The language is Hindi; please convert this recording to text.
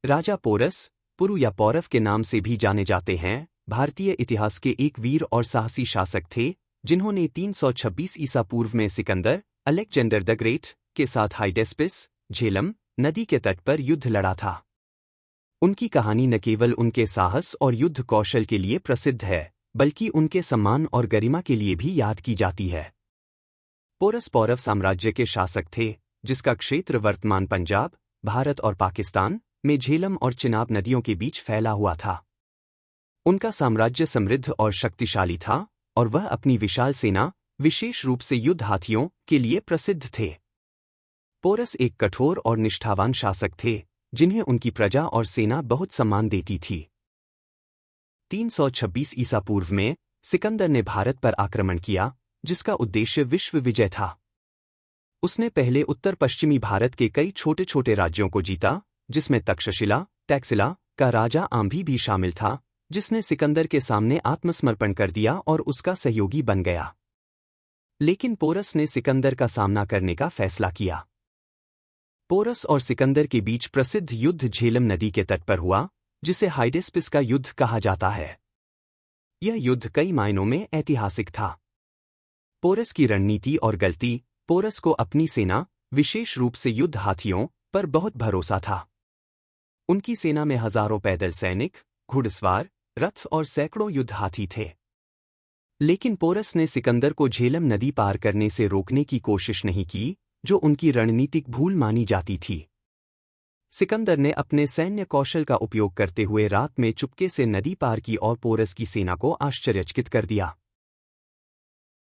राजा पोरस, पुरु या पौरव के नाम से भी जाने जाते हैं, भारतीय इतिहास के एक वीर और साहसी शासक थे जिन्होंने 326 ईसा पूर्व में सिकंदर, अलेक्जेंडर द ग्रेट के साथ हाइडेस्पिस, झेलम नदी के तट पर युद्ध लड़ा था। उनकी कहानी न केवल उनके साहस और युद्ध कौशल के लिए प्रसिद्ध है, बल्कि उनके सम्मान और गरिमा के लिए भी याद की जाती है। पोरस पौरव साम्राज्य के शासक थे, जिसका क्षेत्र वर्तमान पंजाब, भारत और पाकिस्तान में झेलम और चिनाब नदियों के बीच फैला हुआ था। उनका साम्राज्य समृद्ध और शक्तिशाली था और वह अपनी विशाल सेना, विशेष रूप से युद्ध हाथियों के लिए प्रसिद्ध थे। पोरस एक कठोर और निष्ठावान शासक थे, जिन्हें उनकी प्रजा और सेना बहुत सम्मान देती थी। 326 ईसा पूर्व में सिकंदर ने भारत पर आक्रमण किया, जिसका उद्देश्य विश्व विजय था। उसने पहले उत्तर पश्चिमी भारत के कई छोटे छोटे राज्यों को जीता, जिसमें तक्षशिला, टैक्सिला का राजा आम्भी भी शामिल था, जिसने सिकंदर के सामने आत्मसमर्पण कर दिया और उसका सहयोगी बन गया। लेकिन पोरस ने सिकंदर का सामना करने का फैसला किया। पोरस और सिकंदर के बीच प्रसिद्ध युद्ध झेलम नदी के तट पर हुआ, जिसे हाइडेस्पिस का युद्ध कहा जाता है। यह युद्ध कई मायनों में ऐतिहासिक था। पोरस की रणनीति और गलती। पोरस को अपनी सेना, विशेष रूप से युद्ध हाथियों पर बहुत भरोसा था। उनकी सेना में हजारों पैदल सैनिक, घुड़सवार, रथ और सैकड़ों युद्ध हाथी थे। लेकिन पोरस ने सिकंदर को झेलम नदी पार करने से रोकने की कोशिश नहीं की, जो उनकी रणनीतिक भूल मानी जाती थी। सिकंदर ने अपने सैन्य कौशल का उपयोग करते हुए रात में चुपके से नदी पार की और पोरस की सेना को आश्चर्यचकित कर दिया।